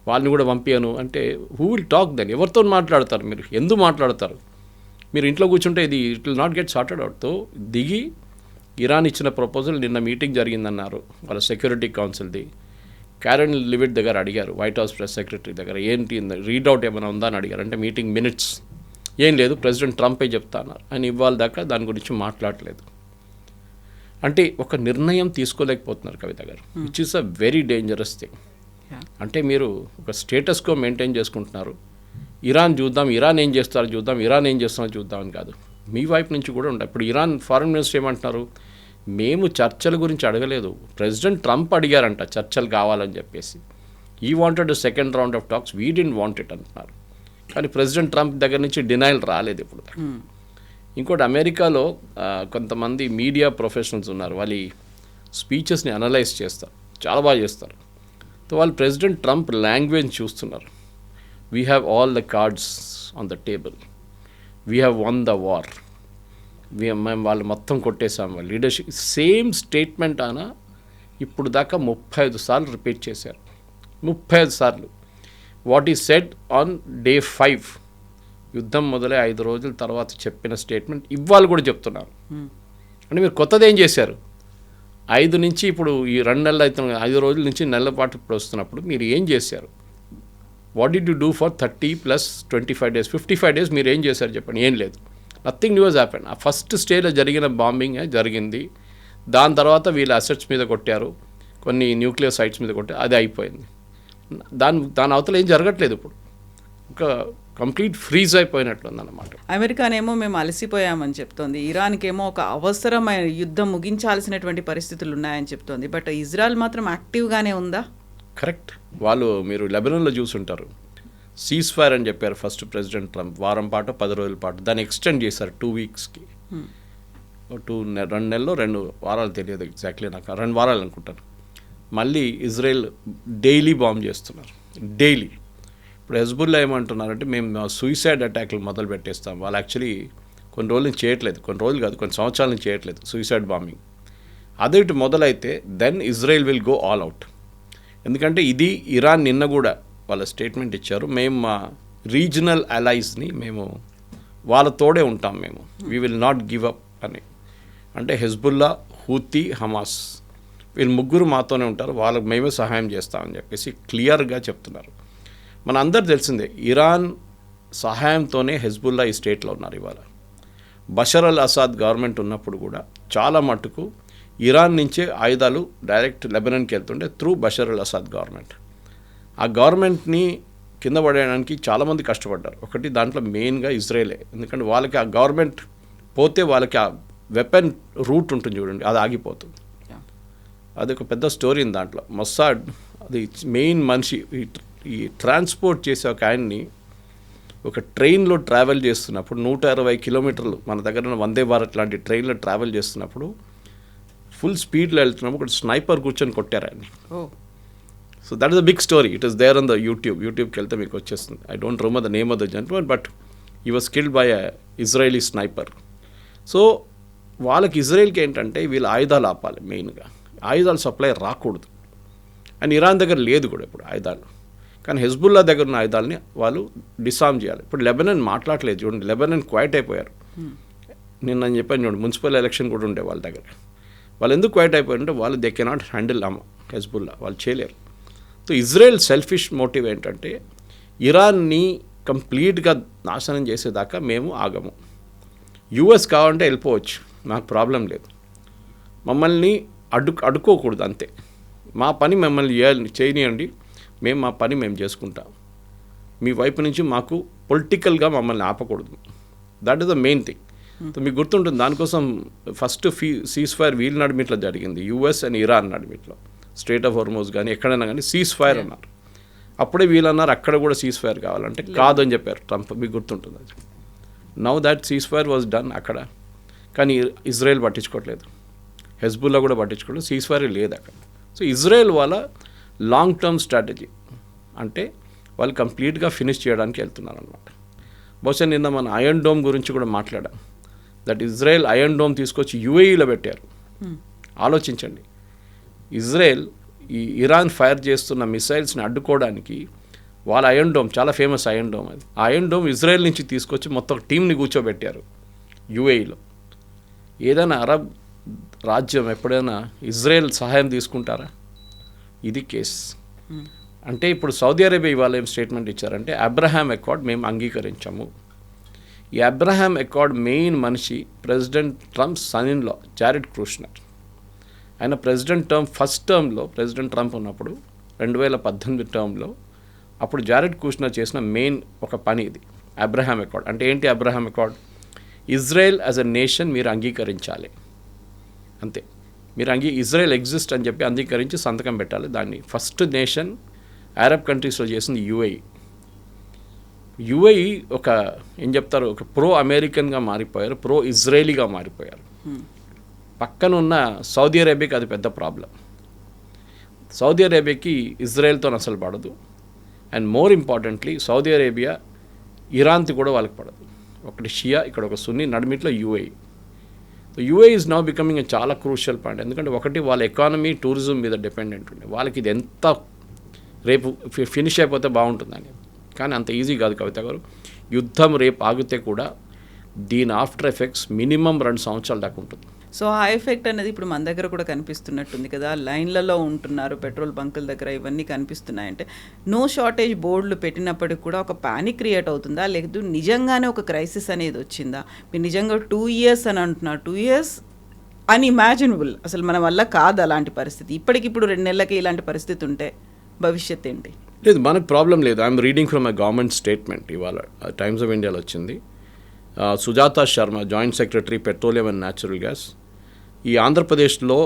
వాళ్ళని కూడా పంపించను అంటే హూ విల్ టాక్ దెన్? ఎవరితో మాట్లాడతారు మీరు? ఎందుకు మాట్లాడతారు? మీరు ఇంట్లో కూర్చుంటే ఇది it will not get sorted అవుట్తో దిగి ఇరాన్ ఇచ్చిన ప్రపోజల్ నిన్న మీటింగ్ జరిగిందన్నారు వాళ్ళ సెక్యూరిటీ కౌన్సిల్ది. క్యారెన్ లివిట్ దగ్గర అడిగారు, వైట్ హౌస్ ప్రెస్ సెక్రటరీ దగ్గర, ఏంటి రీడౌట్ ఏమైనా ఉందా అని అడిగారు. అంటే మీటింగ్ మినిట్స్ ఏం లేదు, ప్రెసిడెంట్ ట్రంపే చెప్తా అన్నారు. ఆయన ఇవాళ దాకా దాని గురించి మాట్లాడలేదు. అంటే ఒక నిర్ణయం తీసుకోలేకపోతున్నారు కవిత గారు, which is a very dangerous thing. అంటే మీరు ఒక స్టేటస్ కో మెయింటైన్ చేసుకుంటున్నారు. ఇరాన్ చూద్దాం, ఇరాన్ ఏం చేస్తారో చూద్దాం, ఇరాన్ ఏం చేస్తారో చూద్దామని కాదు, మీ వైపు నుంచి కూడా ఉండాలి. ఇప్పుడు ఇరాన్ ఫారెన్ మినిస్టర్ ఏమంటున్నారు, మేము చర్చల గురించి అడగలేదు, ప్రెసిడెంట్ ట్రంప్ అడిగారంట చర్చలు కావాలని చెప్పేసి. ఈ wanted second round of talks, we didn't want it అంటున్నారు. కానీ ప్రెసిడెంట్ ట్రంప్ దగ్గర నుంచి డినైల్ రాలేదు ఇప్పుడు. ఇంకోటి, అమెరికాలో కొంతమంది మీడియా ప్రొఫెషనల్స్ ఉన్నారు, వాళ్ళ స్పీచెస్ని అనలైజ్ చేస్తారు, చాలా బాగా చేస్తారు. సో వాళ్ళు ప్రెసిడెంట్ ట్రంప్ లాంగ్వేజ్ చూస్తున్నారు. We have all the cards on the table, we have one the war, మేము వాళ్ళు మొత్తం కొట్టేసాం. వాళ్ళు లీడర్షిప్ సేమ్ స్టేట్మెంట్ అయినా ఇప్పుడు దాకా 35 సార్లు రిపీట్ చేశారు. 35 సార్లు. What is said on day 5, యుద్ధం మొదలై 5 రోజుల తర్వాత చెప్పిన స్టేట్మెంట్ ఇవాళ కూడా చెప్తున్నారు. అంటే మీరు కొత్తది ఏం చేశారు? 5 నుంచి ఇప్పుడు ఈ 2 నెలలు అవుతున్న 5 రోజుల నుంచి నెలల పాటు ఇప్పుడు వస్తున్నప్పుడు మీరు ఏం చేశారు? What did you do for 30 + 25 days, 55 days మీరు ఏం చేశారు చెప్పండి? ఏం లేదు. Nothing news happen. ఆ ఫస్ట్ స్టేజ్లో జరిగిన బాంబింగ్ జరిగింది. దాని తర్వాత వీళ్ళ అసెట్స్ మీద కొట్టారు, కొన్ని న్యూక్లియర్ సైట్స్ మీద కొట్టారు, అది అయిపోయింది. దాని అవతల ఏం జరగట్లేదు. ఇప్పుడు ఒక కంప్లీట్ ఫ్రీజ్ అయిపోయినట్లుందన్నమాట. అమెరికానేమో మేము అలసిపోయామని చెప్తోంది, ఇరాన్కేమో ఒక అవసరమైన యుద్ధం ముగించాల్సినటువంటి పరిస్థితులు ఉన్నాయని చెప్తోంది. బట్ ఇజ్రాయెల్ మాత్రం యాక్టివ్గానే ఉందా? కరెక్ట్. వాళ్ళు మీరు లెబనాన్లో చూసుంటారు, సీజ్ ఫైర్ అని చెప్పారు ఫస్ట్ ప్రెసిడెంట్ ట్రంప్. వారం పాటు 10 రోజుల పాటు దాన్ని ఎక్స్టెండ్ చేశారు 2 weeksకి. 2 నెలల్లో 2 వారాలు తెలియదు ఎగ్జాక్ట్లీ నాకు, 2 వారాలు అనుకుంటాను. మళ్ళీ ఇజ్రాయెల్ డైలీ బాంబ్ చేస్తున్నారు, డైలీ. ఇప్పుడు హెజ్బుల్లా ఏమంటున్నారంటే మేము సూసైడ్ అటాక్లు మొదలు పెట్టేస్తాం. వాళ్ళు యాక్చువల్లీ కొన్ని రోజుల నుంచి చేయట్లేదు, కొన్ని రోజులు కాదు కొన్ని సంవత్సరాల నుంచి చేయట్లేదు సూసైడ్ బాంబింగ్. అదే ఇటు మొదలైతే then Israel will go all out. ఎందుకంటే ఇది ఇరాన్ నిన్న కూడా వాళ్ళ స్టేట్మెంట్ ఇచ్చారు, మేము మా రీజనల్ అలైస్ని మేము వాళ్ళ తోడే ఉంటాం, మేము we will not give up అని. అంటే హెజ్బుల్లా, హూతీ, హమాస్ వీళ్ళు ముగ్గురు మాతోనే ఉంటారు, వాళ్ళకి మేమే సహాయం చేస్తామని చెప్పేసి క్లియర్గా చెప్తున్నారు. మన అందరు తెలిసిందే, ఇరాన్ సహాయంతోనే హెజ్బుల్లా ఈ స్టేట్లో ఉన్నారు. ఇవాళ బషర్ అల్ అసాద్ గవర్నమెంట్ ఉన్నప్పుడు కూడా చాలా మట్టుకు ఇరాన్ నుంచే ఆయుధాలు డైరెక్ట్ లెబనాన్కి వెళ్తుండే through Bashar al Assad government. ఆ గవర్నమెంట్ని కింద పడేయడానికి చాలామంది కష్టపడ్డారు. ఒకటి దాంట్లో మెయిన్గా ఇజ్రాయేలే. ఎందుకంటే వాళ్ళకి ఆ గవర్నమెంట్ పోతే వాళ్ళకి ఆ వెపన్ రూట్ ఉంటుంది చూడండి, అది ఆగిపోతుంది. అది ఒక పెద్ద స్టోరీ ఉంది దాంట్లో. మొస్సాడ్ అది మెయిన్ మనిషి ఈ ట్రాన్స్పోర్ట్ చేసే ఒక ఆయన్ని ఒక ట్రైన్లో ట్రావెల్ చేస్తున్నప్పుడు 120 కిలోమీటర్లు మన దగ్గర వందే భారత్ లాంటి ట్రైన్లో ట్రావెల్ చేస్తున్నప్పుడు ఫుల్ స్పీడ్లో వెళ్తున్నప్పుడు ఒక స్నైపర్ కూర్చొని కొట్టారు ఆయన్ని. So that is a big story. It is there on the యూట్యూబ్కి వెళ్తే మీకు వచ్చేస్తుంది. I don't remember the name of the gentleman, but he was killed by a Israeli sniper. So వాళ్ళకి ఇజ్రాయెల్కి ఏంటంటే వీళ్ళు ఆయుధాలు ఆపాలి, మెయిన్గా ఆయుధాలు సప్లై రాకూడదు. అండ్ ఇరాన్ దగ్గర లేదు కూడా ఇప్పుడు ఆయుధాలు. కానీ హెజ్బుల్లా దగ్గర ఉన్న ఆయుధాలని వాళ్ళు డిసామ్ చేయాలి. ఇప్పుడు లెబనాన్ మాట్లాడలేదు చూడండి, లెబనాన్ క్వైట్ అయిపోయారు. నేను చెప్పాను చూడండి, మున్సిపల్ ఎలక్షన్ కూడా ఉండే వాళ్ళ దగ్గర. వాళ్ళు ఎందుకు క్వైట్ అయిపోయారంటే వాళ్ళు దే కెనాట్ హ్యాండిల్ హెజ్బుల్లా, వాళ్ళు చేయలేరు. సో ఇజ్రాయెల్ సెల్ఫిష్ మోటివ్ ఏంటంటే ఇరాన్ని కంప్లీట్గా నాశనం చేసేదాకా మేము ఆగము. యూఎస్ కావాలంటే వెళ్ళిపోవచ్చు, నాకు ప్రాబ్లం లేదు, మమ్మల్ని అడ్డుకోకూడదు అంతే. మా పని మమ్మల్ని చేయనియండి, మేము మా పని మేము చేసుకుంటాం, మీ వైపు నుంచి మాకు పొలిటికల్గా మమ్మల్ని ఆపకూడదు. That is the main thing. మీకు గుర్తుంటుంది, దానికోసం ఫస్ట్ సీజ్ ఫైర్ వీళ్ళ నడిమిట్లో జరిగింది, యూఎస్ అండ్ ఇరాన్ నడిమిట్లో. స్ట్రేట్ ఆఫ్ హోర్మోజ్ కానీ ఎక్కడైనా కానీ సీజ్ ఫైర్ అన్నారు. అప్పుడే వీళ్ళు అన్నారు అక్కడ కూడా సీజ్ ఫైర్ కావాలంటే కాదని చెప్పారు ట్రంప్, మీకు గుర్తుంటుంది అది. Now that cease fire was done అక్కడ. కానీ ఇజ్రాయెల్ పట్టించుకోవట్లేదు, హెజ్బుల్లా కూడా పట్టించుకోవట్లేదు, సీజ్ ఫైర్ లేదు అక్కడ. సో ఇజ్రాయెల్ వాళ్ళ లాంగ్ టర్మ్ స్ట్రాటజీ అంటే వాళ్ళు కంప్లీట్గా ఫినిష్ చేయడానికి వెళ్తున్నారు అనమాట. బహుశా నిన్న మన ఐరన్ డోమ్ గురించి కూడా మాట్లాడాం. దట్ ఇజ్రాయెల్ ఐరన్ డోమ్ తీసుకొచ్చి యుఏఈలో పెట్టారు. ఆలోచించండి, ఇజ్రాయెల్ ఈ ఇరాన్ ఫైర్ చేస్తున్న మిసైల్స్ని అడ్డుకోవడానికి వాళ్ళ ఐరన్ డోమ్, చాలా ఫేమస్ ఐరన్ డోమ్, అది ఆ ఐరన్ డోమ్ ఇజ్రాయెల్ నుంచి తీసుకొచ్చి మొత్తం టీంని కూర్చోబెట్టారు యుఏఈలో. ఏదైనా అరబ్ రాజ్యం ఎప్పుడైనా ఇజ్రాయెల్ సహాయం తీసుకుంటారా? ఇది కేస్. అంటే ఇప్పుడు సౌదీ అరేబియా ఇవాళ ఏం స్టేట్మెంట్ ఇచ్చారంటే అబ్రహాం అకార్డ్ మేము అంగీకరించాము. ఈ అబ్రహాం అకార్డ్ మెయిన్ మనిషి President Trump son in law Jared Kushner. ఆయన ప్రెసిడెంట్ టర్మ్ ఫస్ట్ టర్మ్లో ప్రెసిడెంట్ ట్రంప్ ఉన్నప్పుడు 2018 టర్మ్లో అప్పుడు జారెడ్ కుష్నర్ చేసిన మెయిన్ ఒక పని ఇది అబ్రహాం అకార్డ్. అంటే ఏంటి Abraham accord? Israel as a nation మీరు అంగీకరించాలి, అంతే. మీరు ఇజ్రాయెల్ ఎగ్జిస్ట్ అని చెప్పి అంగీకరించి సంతకం పెట్టాలి. దాన్ని ఫస్ట్ నేషన్ అరబ్ కంట్రీస్లో చేసింది యుఏఈ. యుఏఈ ఒక ఏం చెప్తారు, ఒక ప్రో అమెరికన్గా మారిపోయారు, ప్రో ఇజ్రాయలీగా మారిపోయారు. పక్కన ఉన్న సౌదీ అరేబియాకి అది పెద్ద ప్రాబ్లం. సౌదీ అరేబియాకి ఇజ్రాయెల్తో అసలు పడదు. And more importantly Saudi Arabia ఇరాన్తో కూడా వాళ్ళకి పడదు. ఒకటి షియా, ఇక్కడ ఒక సున్నీ, నడిమిట్లో UAE. UAE is now becoming a చాలా క్రూషియల్ పాయింట్. ఎందుకంటే ఒకటి వాళ్ళ ఎకానమీ టూరిజం మీద డిపెండెంట్ ఉండే, వాళ్ళకి ఇది ఎంత రేపు ఫినిష్ అయిపోతే బాగుంటుందని. కానీ అంత ఈజీ కాదు కవిత గారు. యుద్ధం రేపు ఆగితే కూడా దీని ఆఫ్టర్ ఎఫెక్ట్స్ మినిమం 2 సంవత్సరాల దాకా ఉంటుంది. సో ఆ ఎఫెక్ట్ అనేది ఇప్పుడు మన దగ్గర కూడా కనిపిస్తున్నట్టుంది కదా, లైన్లలో ఉంటున్నారు పెట్రోల్ బంకుల దగ్గర, ఇవన్నీ కనిపిస్తున్నాయంటే నో షార్టేజ్ బోర్డులు పెట్టినప్పటికి కూడా ఒక ప్యానిక్ క్రియేట్ అవుతుందా, లేదు నిజంగానే ఒక క్రైసిస్ అనేది వచ్చిందా? మీరు నిజంగా 2 years అని అంటున్నారు, 2 years అన్ఇమాజినబుల్, అసలు మన వల్ల కాదు అలాంటి పరిస్థితి. ఇప్పటికిప్పుడు 2 నెలలకి ఇలాంటి పరిస్థితి ఉంటే భవిష్యత్ ఏంటి? లేదు, మనకు ప్రాబ్లం లేదు. I'm reading from a government statement, ఇవాళ టైమ్స్ ఆఫ్ ఇండియాలో వచ్చింది. Sujatha Sharma, joint secretary petroleum and natural gas, ఈ ఆంధ్రప్రదేశ్లో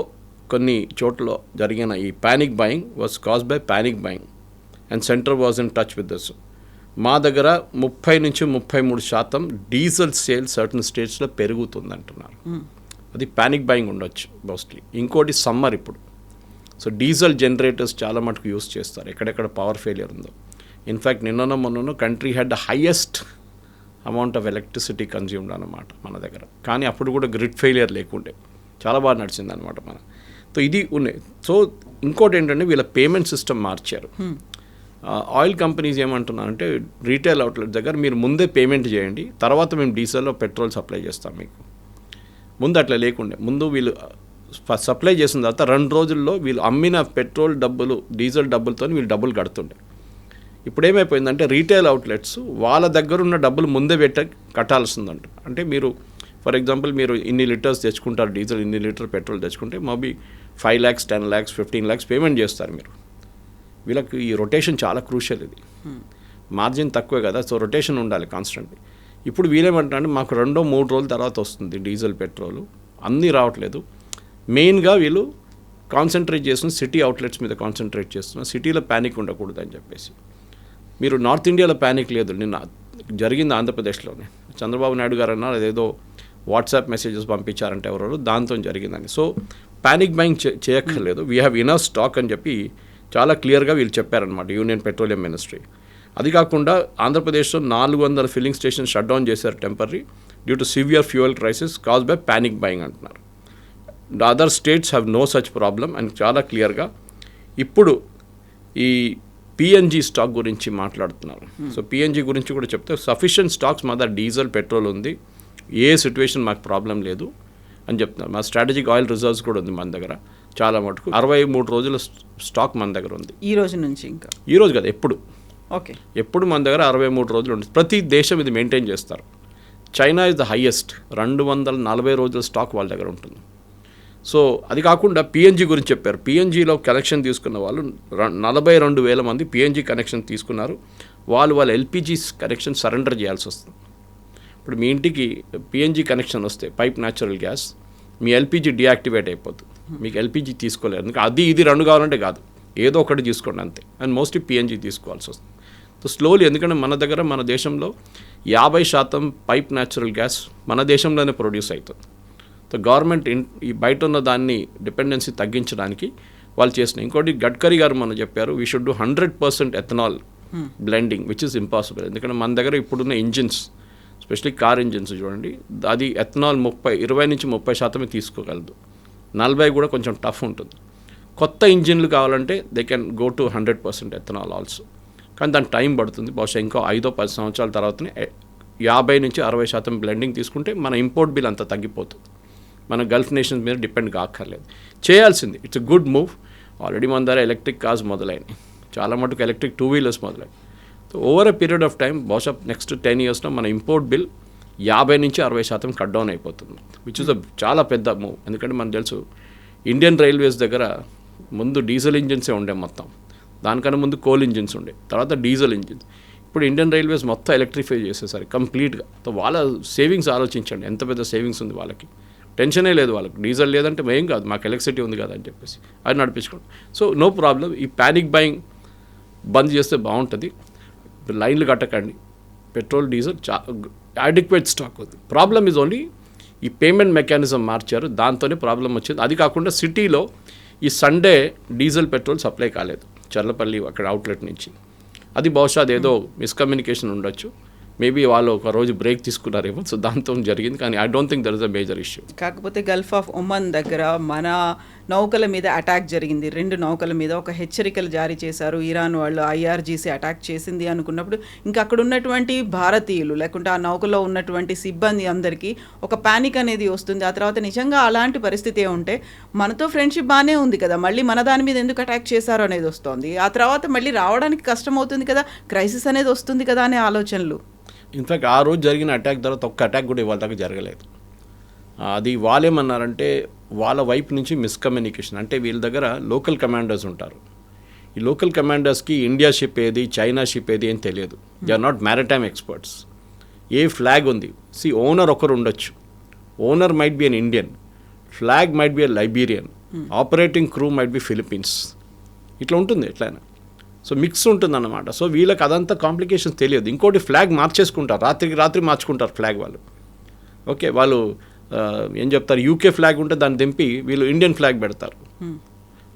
కొన్ని చోట్ల జరిగిన ఈ panic buying was cause by panic buying and centre was in touch with this. మా దగ్గర 30 నుంచి 33% డీజిల్ సేల్ సర్టన్ స్టేట్స్లో పెరుగుతుంది అంటున్నారు. అది ప్యానిక్ బయింగ్ ఉండొచ్చు మోస్ట్లీ. ఇంకోటి సమ్మర్ ఇప్పుడు, సో డీజిల్ జనరేటర్స్ చాలా మటుకు యూస్ చేస్తారు ఎక్కడెక్కడ పవర్ ఫెయిలియర్ ఉందో. ఇన్ఫ్యాక్ట్ మొన్న country had the highest amount of electricity consumed అన్నమాట మన దగ్గర. కానీ అప్పుడు కూడా గ్రిడ్ ఫెయిలియర్ లేకుండే, చాలా బాగా నడిచింది అనమాట మన. సో ఇది ఉన్నాయి. సో ఇంకోటి ఏంటంటే వీళ్ళ పేమెంట్ సిస్టమ్ మార్చారు. ఆయిల్ కంపెనీస్ ఏమంటున్నారంటే రీటైల్ అవుట్లెట్ దగ్గర మీరు ముందే పేమెంట్ చేయండి, తర్వాత మేము డీజిల్లో పెట్రోల్ సప్లై చేస్తాం మీకు. ముందు అట్లా లేకుండే. ముందు వీళ్ళు సప్లై చేసిన తర్వాత 2 రోజుల్లో వీళ్ళు అమ్మిన పెట్రోల్ డబ్బులు, డీజిల్ డబ్బులతో వీళ్ళు డబ్బులు కడుతుండే. ఇప్పుడు ఏమైపోయిందంటే రీటైల్ అవుట్లెట్స్ వాళ్ళ దగ్గర ఉన్న డబ్బులు ముందే కట్టాల్సిందంట. అంటే మీరు ఫర్ ఎగ్జాంపుల్ మీరు ఇన్ని లీటర్స్ తెచ్చుకుంటారు డీజిల్, ఇన్ని లీటర్ పెట్రోల్ తెచ్చుకుంటే maybe 5 lakhs, 10 lakhs, 15 lakhs payment చేస్తారు మీరు. వీళ్ళకి ఈ రొటేషన్ చాలా క్రూషియల్, ఇది మార్జిన్ తక్కువే కదా, సో రొటేషన్ ఉండాలి కాన్స్టెంట్లీ. ఇప్పుడు వీళ్ళేమంటారంటే మాకు 2-3 రోజుల తర్వాత వస్తుంది డీజిల్, పెట్రోల్, అన్నీ రావట్లేదు. మెయిన్గా వీళ్ళు కాన్సన్ట్రేట్ చేస్తున్న సిటీ అవుట్లెట్స్ మీద కాన్సన్ట్రేట్ చేస్తున్నారు. సిటీలో ప్యానిక్ ఉండకూడదు అని చెప్పేసి. మీరు నార్త్ ఇండియాలో ప్యానిక్ లేదు. నిన్న జరిగింది ఆంధ్రప్రదేశ్లోనే. చంద్రబాబు నాయుడు గారు అన్నారు అదేదో వాట్సాప్ మెసేజెస్ పంపించారంటే ఎవరో, దాంతో జరిగిందని. సో ప్యానిక్ బయింగ్ చేయక్కర్లేదు, వీ హ్యావ్ ఇనఫ్ స్టాక్ అని చెప్పి చాలా క్లియర్గా వీళ్ళు చెప్పారనమాట, యూనియన్ పెట్రోలియం మినిస్ట్రీ. అది కాకుండా ఆంధ్రప్రదేశ్లో 400 ఫిల్లింగ్ స్టేషన్ షట్ డౌన్ చేశారు temporary due to severe fuel crisis cause by panic buying అంటున్నారు. The other states have no such problem అని చాలా క్లియర్గా. ఇప్పుడు ఈ పిఎన్జీ స్టాక్ గురించి మాట్లాడుతున్నారు. సో పిఎన్జీ గురించి కూడా చెప్తే సఫిషియెంట్ స్టాక్స్ మా దగ్గర డీజిల్, పెట్రోల్ ఉంది, ఏ సిచ్యువేషన్ మాకు ప్రాబ్లం లేదు అని చెప్తున్నారు. మా స్ట్రాటజిక్ ఆయిల్ రిజర్వ్స్ కూడా ఉంది మన దగ్గర చాలా మటుకు. 63 రోజుల స్టాక్ మన దగ్గర ఉంది. ఈ రోజు నుంచి ఇంకా ఈ రోజు కదా, ఎప్పుడు ఓకే, ఎప్పుడు మన దగ్గర 63 రోజులు ఉంటుంది. ప్రతి దేశం ఇది మెయింటైన్ చేస్తారు. చైనా ఇస్ ద హైయెస్ట్, 240 రోజుల స్టాక్ వాళ్ళ దగ్గర ఉంటుంది. సో అది కాకుండా పిఎన్జీ గురించి చెప్పారు. పిఎన్జీలో కనెక్షన్ తీసుకున్న వాళ్ళు 42,000 మంది పిఎన్జీ కనెక్షన్ తీసుకున్నారు. వాళ్ళ ఎల్పిజీ కనెక్షన్ సరెండర్ చేయాల్సి వస్తుంది. ఇప్పుడు మీ ఇంటికి పిఎన్జీ కనెక్షన్ వస్తే పైప్ న్యాచురల్ గ్యాస్, మీ ఎల్పిజి డియాక్టివేట్ అయిపోతుంది, మీకు ఎల్పిజి తీసుకోలేరు. ఎందుకంటే అది ఇది 2 కావాలంటే కాదు, ఏదో ఒకటి తీసుకోండి అంతే. అండ్ మోస్ట్లీ పిఎన్జీ తీసుకోవాల్సి వస్తుంది. సో స్లోలీ, ఎందుకంటే మన దేశంలో 50% పైప్ న్యాచురల్ గ్యాస్ మన దేశంలోనే ప్రొడ్యూస్ అవుతుంది. సో గవర్నమెంట్ ఈ బయట ఉన్న దాన్ని డిపెండెన్సీ తగ్గించడానికి వాళ్ళు చేసిన. ఇంకోటి గడ్కరీ గారు మనం చెప్పారు, we should do 100% ethanol blending, which is impossible. ఎందుకంటే మన దగ్గర ఇప్పుడున్న ఇంజిన్స్ స్పెషల్లీ కార్ ఇంజిన్స్ చూడండి, అది ఎథనాల్ 20-30% తీసుకోగలదు. 40 కూడా కొంచెం టఫ్ ఉంటుంది. కొత్త ఇంజిన్లు కావాలంటే they can go to 100% ethanol also. కానీ దానికి టైం పడుతుంది. బహుశా ఇంకో 5-10 సంవత్సరాల తర్వాతనే 50-60% బ్లెండింగ్ తీసుకుంటే మన ఇంపోర్ట్ బిల్ అంతా తగ్గిపోతుంది. మన గల్ఫ్ నేషన్స్ మీద డిపెండ్ కాక్కర్లేదు. చేయాల్సింది. It's a good move. Already మన దగ్గర ఎలక్ట్రిక్ కార్స్ మొదలైనవి, చాలా మటుకు ఎలక్ట్రిక్ 2 వీలర్స్ మొదలైనవి. So over a period of time బహుశా నెక్స్ట్ 10 yearsలో మన ఇంపోర్ట్ బిల్ 50-60% కట్ డౌన్ అయిపోతుంది, విచ్ ఇస్ చాలా పెద్ద మూవ్. ఎందుకంటే మనకు తెలుసు ఇండియన్ రైల్వేస్ దగ్గర ముందు డీజిల్ ఇంజిన్సే ఉండే మొత్తం, దానికన్నా ముందు కోల్ ఇంజిన్స్ ఉండే, తర్వాత డీజిల్ ఇంజిన్స్. ఇప్పుడు ఇండియన్ రైల్వేస్ మొత్తం ఎలక్ట్రిఫై చేసేసరి కంప్లీట్గా. సో వాళ్ళ సేవింగ్స్ ఆలోచించండి, ఎంత పెద్ద సేవింగ్స్ ఉంది వాళ్ళకి. టెన్షనే లేదు వాళ్ళకి, డీజిల్ లేదంటే ఏం కాదు, మాకు ఎలక్ట్రిసిటీ ఉంది కదా అని చెప్పేసి అది నడిపించుకోండి. So no problem. ఈ ప్యానిక్ బయింగ్ బంద్ చేస్తే బాగుంటుంది. లైన్లు కట్టకండి. పెట్రోల్ డీజిల్ అడిక్వేట్ స్టాక్ ఉంది. ప్రాబ్లమ్ ఈజ్ ఓన్లీ ఈ పేమెంట్ మెకానిజం మార్చారు, దాంతోనే ప్రాబ్లం వచ్చింది. అది కాకుండా సిటీలో ఈ సండే డీజిల్ పెట్రోల్ సప్లై కాలేదు చర్లపల్లి అక్కడ అవుట్లెట్ నుంచి. అది బహుశా అదేదో మిస్కమ్యూనికేషన్ ఉండొచ్చు. మేబీ వాళ్ళు ఒక రోజు బ్రేక్ తీసుకున్నారేమో, సో దాంతో జరిగింది. కానీ I don't think there is a major issue. కాకపోతే గల్ఫ్ ఆఫ్ ఒమన్ దగ్గర మన నౌకల మీద అటాక్ జరిగింది. 2 నౌకల మీద ఒక హెచ్చరికలు జారీ చేశారు. ఇరాన్ వాళ్ళు IRGC అటాక్ చేసింది అనుకున్నప్పుడు ఇంకా అక్కడ ఉన్నటువంటి భారతీయులు లేకుంటే ఆ నౌకలో ఉన్నటువంటి సిబ్బంది అందరికీ ఒక ప్యానిక్ అనేది వస్తుంది. ఆ తర్వాత నిజంగా అలాంటి పరిస్థితి ఉంటే మనతో ఫ్రెండ్షిప్ బాగానే ఉంది కదా, మళ్ళీ మన దాని మీద ఎందుకు అటాక్ చేశారు అనేది వస్తుంది. ఆ తర్వాత మళ్ళీ రావడానికి కష్టం అవుతుంది కదా, క్రైసిస్ అనేది వస్తుంది కదా అనే ఆలోచనలు. ఇన్ఫ్యాక్ట్ ఆ రోజు జరిగిన అటాక్ తర్వాత ఒక్క అటాక్ కూడా ఇవాళ దాకా జరగలేదు. అది వాళ్ళేమన్నారంటే వాళ్ళ వైపు నుంచి మిస్కమ్యూనికేషన్. అంటే వీళ్ళ దగ్గర లోకల్ కమాండర్స్ ఉంటారు. ఈ లోకల్ కమాండర్స్కి ఇండియా షిప్ ఏది, చైనా షిప్ ఏది అని తెలియదు. They are not maritime experts. A flag ఉంది, ఓనర్ ఒకరు ఉండొచ్చు. Owner might be an Indian, flag might be a Liberian, operating crew might be Philippines. ఇట్లా ఉంటుంది ఎట్లయినా. సో మిక్స్ ఉంటుందన్నమాట. సో వీళ్ళకి అదంతా కాంప్లికేషన్స్ తెలియదు. ఇంకోటి ఫ్లాగ్ మార్చేసుకుంటారు, రాత్రికి రాత్రి మార్చుకుంటారు ఫ్లాగ్ వాళ్ళు. ఓకే, వాళ్ళు ఏం చెప్తారు, UK ఫ్లాగ్ ఉంటే దాన్ని దింపి వీళ్ళు ఇండియన్ ఫ్లాగ్ పెడతారు.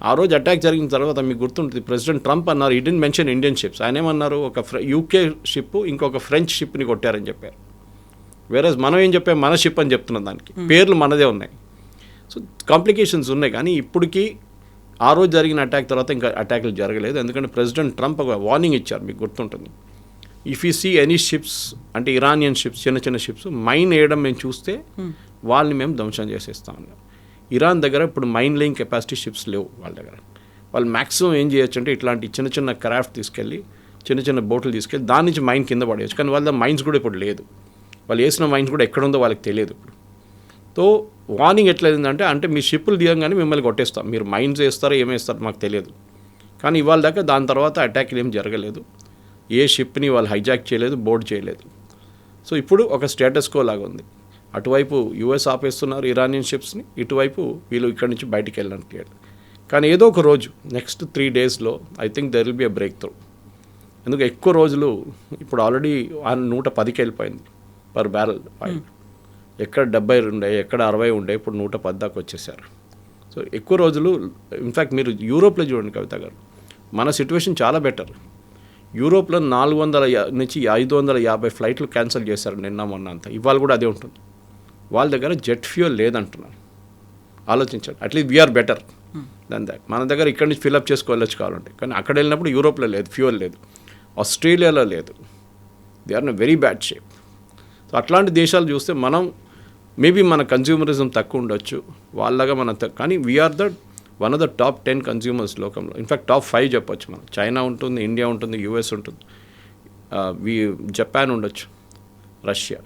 ఆ రోజు అటాక్ జరిగిన తర్వాత మీకు గుర్తుంటుంది, ప్రెసిడెంట్ ట్రంప్ అన్నారు, ఈ డిడ్ంట్ మెన్షన్ ఇండియన్ షిప్స్. ఆయన ఏమన్నారు, ఒక UK షిప్ ఇంకొక ఫ్రెంచ్ షిప్ని కొట్టారని చెప్పారు. వేరేజ్ మనం ఏం చెప్పాం, మన షిప్ అని చెప్తున్నాం, దానికి పేర్లు మనదే ఉన్నాయి. సో కాంప్లికేషన్స్ ఉన్నాయి. కానీ ఇప్పటికీ ఆ రోజు జరిగిన అటాక్ తర్వాత ఇంకా అటాక్లు జరగలేదు. ఎందుకంటే ప్రెసిడెంట్ ట్రంప్ ఒక వార్నింగ్ ఇచ్చారు, మీకు గుర్తుంటుంది. If you see any ships, అంటే ఇరానియన్ షిప్స్, చిన్న షిప్స్ మైన్ వేయడం మేము చూస్తే వాళ్ళని మేము ధ్వంసం చేసేస్తామన్నారు. ఇరాన్ దగ్గర ఇప్పుడు మైన్ లేయింగ్ కెపాసిటీ షిప్స్ లేవు వాళ్ళ దగ్గర. వాళ్ళు మ్యాక్సిమం ఏం చేయొచ్చు అంటే ఇట్లాంటి చిన్న క్రాఫ్ట్ తీసుకెళ్ళి, చిన్న బోట్లు తీసుకెళ్ళి దాని నుంచి మైన్ కింద పడేయచ్చు. కానీ వాళ్ళ మైన్స్ కూడా ఇప్పుడు లేదు. వాళ్ళు వేసిన మైన్స్ కూడా ఎక్కడుందో వాళ్ళకి తెలియదు ఇప్పుడు. సో వార్నింగ్ ఎట్లయిందంటే, అంటే మీ షిప్పులు దిగంగానే మిమ్మల్ని కొట్టేస్తాం, మీరు మైన్స్ వేస్తారో ఏమేస్తారో మాకు తెలియదు. కానీ ఇవాళ దాకా దాని తర్వాత అటాక్లు ఏం జరగలేదు. ఏ షిప్ని వాళ్ళు హైజాక్ చేయలేదు, బోర్డ్ చేయలేదు. సో ఇప్పుడు ఒక స్టేటస్ కో లాగా ఉంది. అటువైపు US ఆపేస్తున్నారు ఇరానియన్ షిప్స్ని, ఇటువైపు వీళ్ళు ఇక్కడి నుంచి బయటికి వెళ్ళడానికి. కానీ ఏదో ఒక రోజు నెక్స్ట్ 3 daysలో I think there will be a breakthrough. ఎందుకు ఎక్కువ రోజులు ఇప్పుడు ఆల్రెడీ 110కి వెళ్ళిపోయింది పర్ బ్యారల్ ఆయిల్. ఎక్కడ 70 ఉండే, ఎక్కడ 60 ఉండే, ఇప్పుడు 110 దాకా వచ్చేసారు. సో ఎక్కువ రోజులు. ఇన్ఫ్యాక్ట్ మీరు యూరోప్లో చూడండి కవిత గారు, మన సిచ్యువేషన్ చాలా బెటర్. యూరోప్లో 400 నుంచి 550 ఫ్లైట్లు క్యాన్సిల్ చేశారు నిన్న మొన్న అంతా. ఇవాళ కూడా అదే ఉంటుంది. వాళ్ళ దగ్గర జెట్ ఫ్యూయల్ లేదంటున్నారు. ఆలోచించండి. అట్లీస్ట్ వీఆర్ బెటర్ దాని దాకా. మన దగ్గర ఇక్కడి నుంచి ఫిల్అప్ చేసుకోవచ్చు కావాలంటే, కానీ అక్కడ వెళ్ళినప్పుడు యూరోప్లో లేదు, ఫ్యూయల్ లేదు, ఆస్ట్రేలియాలో లేదు. They are in very bad shape. So అట్లాంటి దేశాలు చూస్తే మనం మేబీ మన కన్జ్యూమరిజం తక్కువ ఉండొచ్చు వాళ్ళగా మన, కానీ we are one of the top 10 consumers లోకంలో. ఇన్ఫ్యాక్ట్ టాప్ 5 చెప్పొచ్చు మనం. చైనా ఉంటుంది, ఇండియా ఉంటుంది, US ఉంటుంది, జపాన్ ఉండొచ్చు, రష్యా.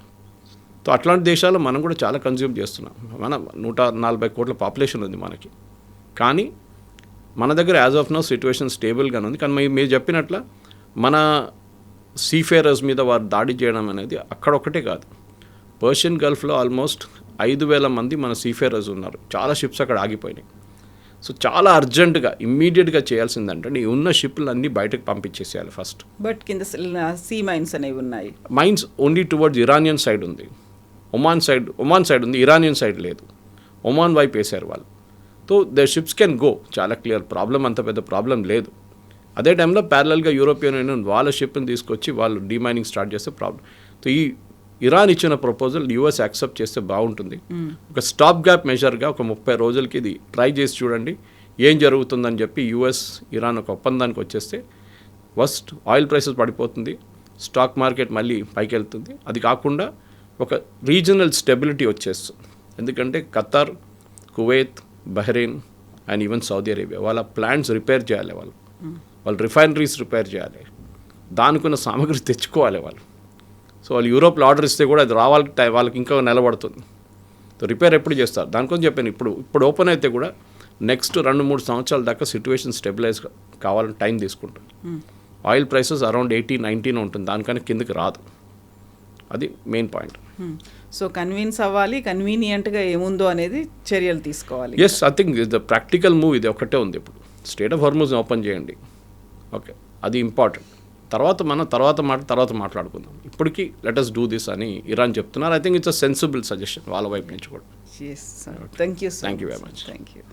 సో అట్లాంటి దేశాల్లో మనం కూడా చాలా కన్జ్యూమ్ చేస్తున్నాం. మన 140 కోట్ల పాపులేషన్ ఉంది మనకి. కానీ మన దగ్గర యాజ్ ఆఫ్ నౌ సిచ్యువేషన్ స్టేబుల్గానే ఉంది. కానీ మీరు చెప్పినట్ల మన సీఫేరర్స్ మీద వారు దాడి చేయడం అనేది అక్కడొక్కటే కాదు. పర్షియన్ గల్ఫ్లో ఆల్మోస్ట్ 5,000 మంది మన సీఫేరర్స్ ఉన్నారు. చాలా షిప్స్ అక్కడ ఆగిపోయినాయి. సో చాలా అర్జెంటుగా ఇమ్మీడియట్గా చేయాల్సిందంటే ఈ ఉన్న షిప్లు అన్నీ బయటకు పంపించేసేయాలి ఫస్ట్. బట్ కింద సీ మైన్స్ అనేవి ఉన్నాయి. Mines only towards Iranian side ఉంది, ఒమాన్ సైడ్ ఉంది, ఇరానియన్ సైడ్ లేదు. ఒమాన్ వైపు వేశారు వాళ్ళు. So the ships can go, చాలా క్లియర్. ప్రాబ్లం అంత పెద్ద ప్రాబ్లం లేదు. అదే టైంలో ప్యారలల్గా యూరోపియన్ యూనియన్ వాళ్ళ షిప్ని తీసుకొచ్చి వాళ్ళు డీమైనింగ్ స్టార్ట్ చేస్తే ప్రాబ్లం. సో ఈ ఇరాన్ ఇచ్చిన ప్రపోజల్ యూఎస్ యాక్సెప్ట్ చేస్తే బాగుంటుంది. ఒక స్టాప్ గ్యాప్ మెజర్గా ఒక 30 రోజులకి ఇది ట్రై చేసి చూడండి ఏం జరుగుతుందని చెప్పి యూఎస్ ఇరాన్ ఒక ఒప్పందానికి వచ్చేస్తే ఫస్ట్ ఆయిల్ ప్రైసెస్ పడిపోతుంది, స్టాక్ మార్కెట్ మళ్ళీ పైకి వెళ్తుంది. అది కాకుండా ఒక రీజనల్ స్టెబిలిటీ వచ్చేస్తుంది. ఎందుకంటే Qatar, Kuwait, Bahrain and even Saudi Arabia వాళ్ళ ప్లాంట్స్ రిపేర్ చేయాలి, వాళ్ళు రిఫైనరీస్ రిపేర్ చేయాలి, దానికున్న సామగ్రి తెచ్చుకోవాలి వాళ్ళు. సో వాళ్ళు యూరోప్లో ఆర్డర్ ఇస్తే కూడా అది రావాలి, వాళ్ళకి ఇంకా నిలబడుతుంది. సో రిపేర్ ఎప్పుడు చేస్తారు దానికోసం చెప్పాను. ఇప్పుడు ఓపెన్ అయితే కూడా నెక్స్ట్ 2-3 సంవత్సరాల దాకా సిచ్యువేషన్ స్టెబిలైజ్ కావాలని టైం తీసుకుంటుంది. ఆయిల్ ప్రైసెస్ అరౌండ్ 18-19 ఉంటుంది, దానికన్నా కిందకి రాదు. అది మెయిన్ పాయింట్. సో కన్విన్స్ అవ్వాలి, కన్వీనియంట్గా ఏముందో అనేది చర్యలు తీసుకోవాలి. Yes, I think the practical move ఇది ఒకటే ఉంది. ఇప్పుడు స్టేట్ ఆఫ్ హార్మూజ్ని ఓపెన్ చేయండి, ఓకే, అది ఇంపార్టెంట్. తర్వాత మాట్లాడుకుందాం. ఇప్పటికీ లెట్ us డూ దిస్ అని ఇరాన్ చెప్తున్నారు. I think it's a sensible suggestion వాళ్ళ వైపు నుంచి కూడా. Yes, sir. Thank you so Thank you much. very much. Thank you.